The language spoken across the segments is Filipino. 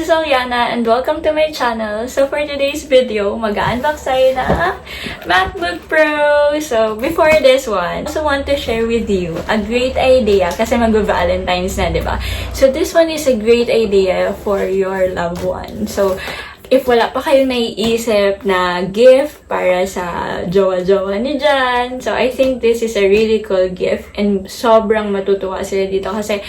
is Alyanna and welcome to my channel. So for today's video, mag-unbox tayo na Macbook Pro. So before this one, I also want to share with you a great idea kasi mag-Valentine's na, diba? So this one is a great idea for your loved one. So if wala pa kayong naiisip na gift para sa jowa-jowa ni Jan, so I think this is a really cool gift and sobrang matutuwa sila dito kasi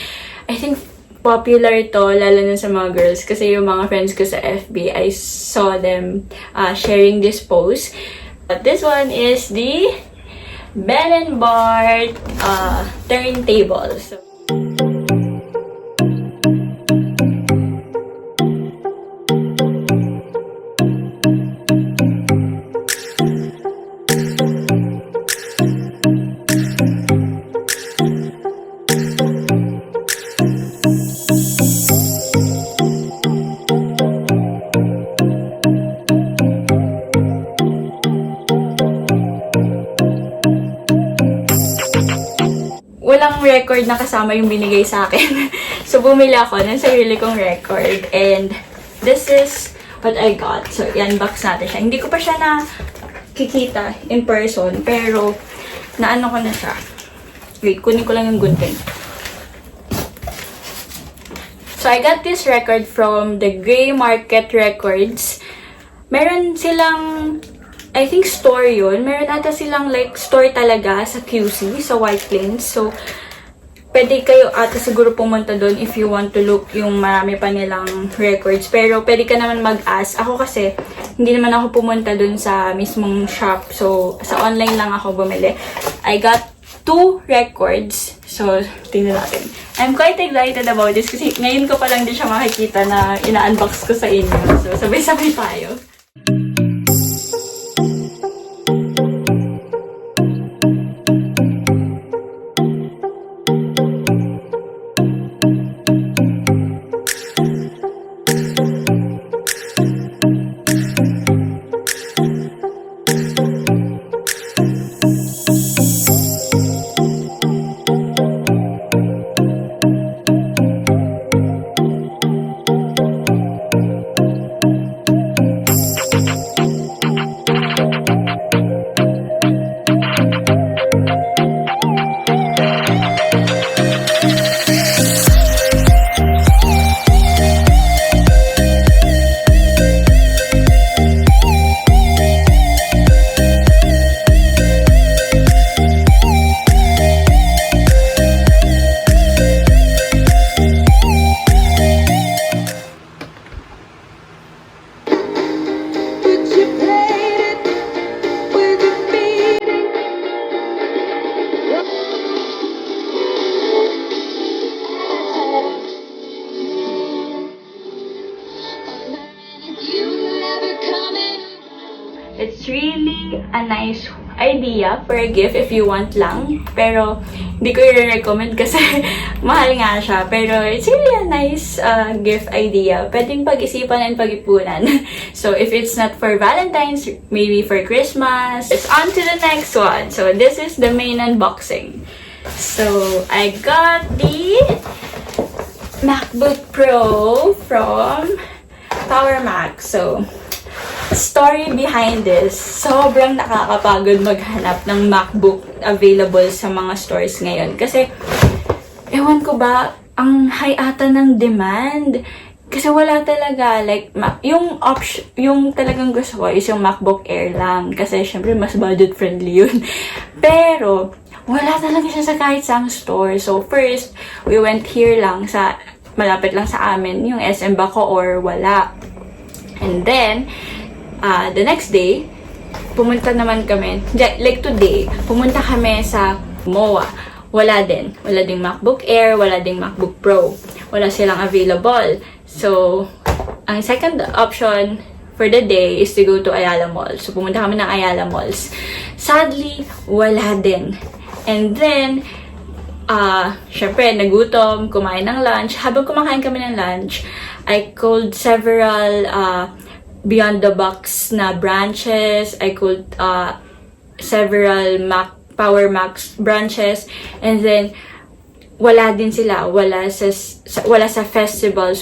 I think popular to, lalo na sa mga girls kasi yung mga friends ko sa FB, I saw them sharing this post. But this one is the Ben & Bart Turntable. So, walang record na kasama yung binigay sa akin. So, bumili ako ng sarili kong record. And this is what I got. So, i-unbox natin siya. Hindi ko pa siya nakikita in person. Pero, naano ko na siya. Wait, kunin ko lang yung gunting. So, I got this record from the Gray Market Records. Meron silang I think store yun. Meron ata silang like store talaga sa QC, sa White Plains. So, pwede kayo ata siguro pumunta doon if you want to look yung marami pa nilang records. Pero, pwede ka naman mag-ask. Ako kasi, hindi naman ako pumunta doon sa mismong shop. So, sa online lang ako bumili. I got 2 records. So, tingnan natin. I'm quite excited about this kasi ngayon ko pa lang din siya makikita na ina-unbox ko sa inyo. So, sabay-sabay tayo. It's really a nice idea for a gift if you want lang. Pero, hindi ko i-recommend kasi mahal nga siya. Pero, it's really a nice gift idea. Pwedeng pag-isipan and pag-ipunan. So, if it's not for Valentine's, maybe for Christmas. It's on to the next one. So, this is the main unboxing. So, I got the Macbook Pro from PowerMac. So, story behind this, sobrang nakakapagod maghanap ng MacBook available sa mga stores ngayon. Kasi, ewan ko ba, ang high ata ng demand. Kasi wala talaga, like, yung talagang gusto ko is yung MacBook Air lang. Kasi, syempre, mas budget-friendly yun. Pero, wala talaga siya sa kahit saang store. So, first, we went here lang, malapit lang sa amin, yung SM Bacoor, wala. And then, the next day, pumunta naman kami, like today, pumunta kami sa MOA. Wala din. Wala ding MacBook Air, wala ding MacBook Pro. Wala silang available. So, ang second option for the day is to go to Ayala Mall. So, pumunta kami ng Ayala Malls. Sadly, wala din. And then, syempre, nagutom, kumain ng lunch. Habang kumakain kami ng lunch, I called several Beyond the Box na branches. I called several PowerMac branches. And then, wala din sila. Wala sa festival,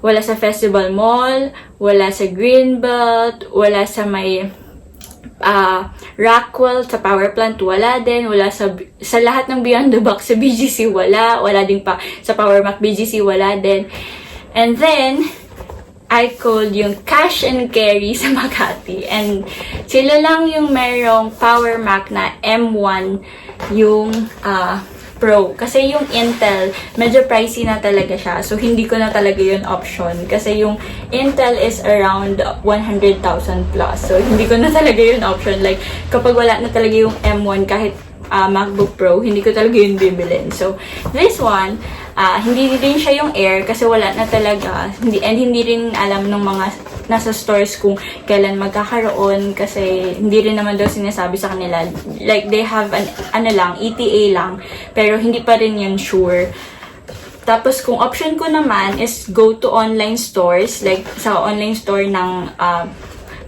wala sa Festival Mall, wala sa Greenbelt, wala sa may Rockwell, sa Power Plant, wala din. Wala sa lahat ng Beyond the Box sa BGC, wala. Wala din pa sa PowerMac BGC, wala din. And then, I called yung Cash&Carry sa Makati. And sila lang yung merong PowerMac na M1 yung Pro. Kasi yung Intel, medyo pricey na talaga siya. So, hindi ko na talaga yun option. Kasi yung Intel is around 100,000 plus. So, hindi ko na talaga yun option. Like, kapag wala na talaga yung M1 kahit MacBook Pro, hindi ko talaga yun bibilin. So, this one, hindi din siya yung Air kasi wala na talaga. Hindi rin alam ng mga nasa stores kung kailan magkakaroon kasi hindi rin naman daw sinasabi sa kanila. Like, they have an ETA lang, pero hindi pa rin yun sure. Tapos, kung option ko naman is go to online stores, like sa online store ng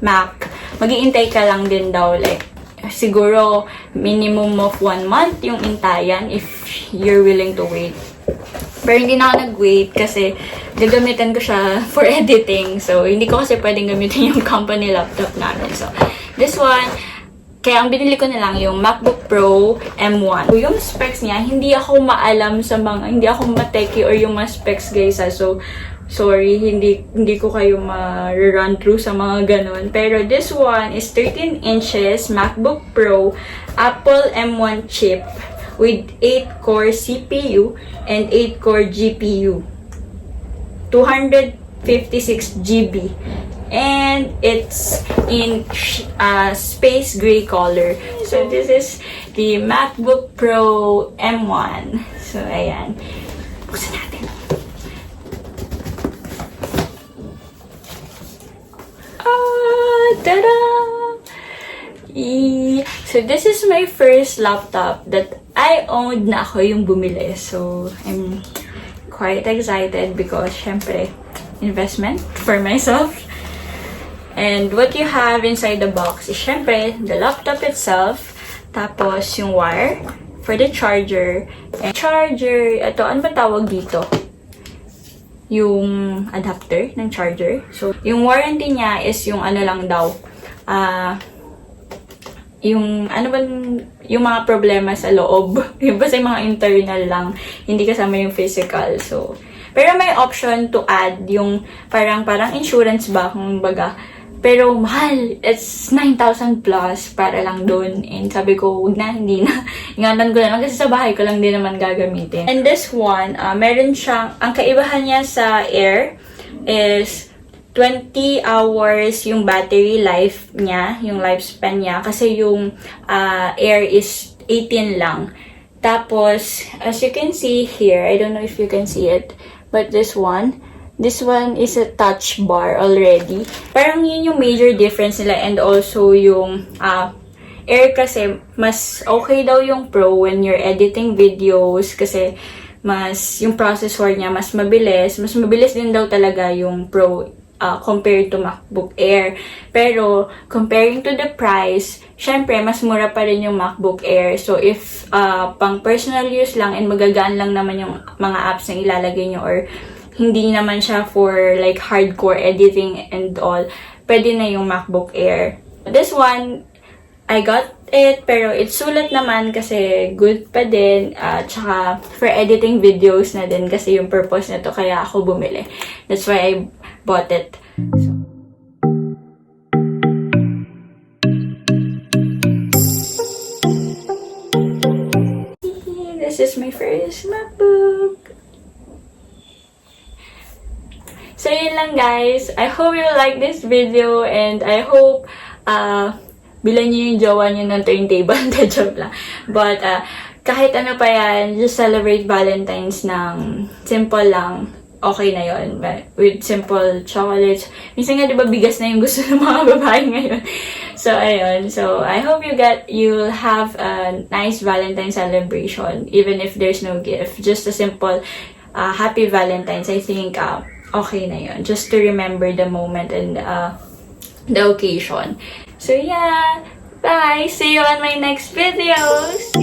Mac, mag-iintay ka lang din daw, like, siguro minimum of 1 month yung intayan if you're willing to wait. Pero hindi na ako nag-wait kasi gagamitan ko siya for editing. So, hindi ko kasi pwedeng gamitin yung company laptop namin. So, this one, kaya ang binili ko na lang yung MacBook Pro M1. So, yung specs niya, hindi ako maalam sa hindi ako mateki or yung mga specs guys. So, sorry, hindi ko kayo ma-run through sa mga ganun. Pero this one is 13 inches MacBook Pro Apple M1 chip with 8-core CPU and 8-core GPU. 256 GB. And it's in space gray color. So, this is the MacBook Pro M1. So, ayan. Buksan natin. Ta-da! So, this is my first laptop that I owned na ako yung bumili. So, I'm quite excited because, syempre, investment for myself. And what you have inside the box is, syempre, the laptop itself, tapos yung wire for the charger. And charger, ito, ano ba tawag dito? Yung adapter ng charger. So, yung warranty niya is yung ano lang daw, yung ano ba yung mga problema sa loob. Yung basta yung mga internal lang, hindi kasama yung physical. So, pero may option to add yung parang insurance ba kung baga. Pero mahal, it's 9,000 plus para lang doon. And sabi ko, wag na, hindi na. Ingatan ko na lang kasi sa bahay ko lang din naman gagamitin. And this one, meron siyang, ang kaibahan niya sa Air is 20 hours yung battery life niya, yung lifespan niya. Kasi yung Air is 18 lang. Tapos, as you can see here, I don't know if you can see it, but this one is a touch bar already. Parang yun yung major difference nila. And also yung Air kasi, mas okay daw yung Pro when you're editing videos kasi mas yung processor niya mas mabilis. Mas mabilis din daw talaga yung Pro compared to MacBook Air. Pero, comparing to the price, syempre, mas mura pa rin yung MacBook Air. So, if pang personal use lang and magagaan lang naman yung mga apps na ilalagay nyo or hindi naman siya for like hardcore editing and all, pwede na yung MacBook Air. This one, I got it, pero it's sulit naman kasi good pa din. Tsaka for editing videos na din kasi yung purpose na to, kaya ako bumili. That's why I bought it. So, this is my first MacBook. So, yun lang guys. I hope you like this video and I hope bilan nyo yung jowa nyo ng turntable. Joke lang. But, kahit ano pa yan, just celebrate Valentine's ng simple lang. Okay na yun. With simple chocolates. Minsan nga, diba, bigas na yung gusto ng mga babae ngayon. So, ayun. So, I hope you'll have a nice Valentine celebration. Even if there's no gift. Just a simple, happy Valentine's. I think, okay na yun. Just to remember the moment and the occasion. So, yeah. Bye! See you on my next videos!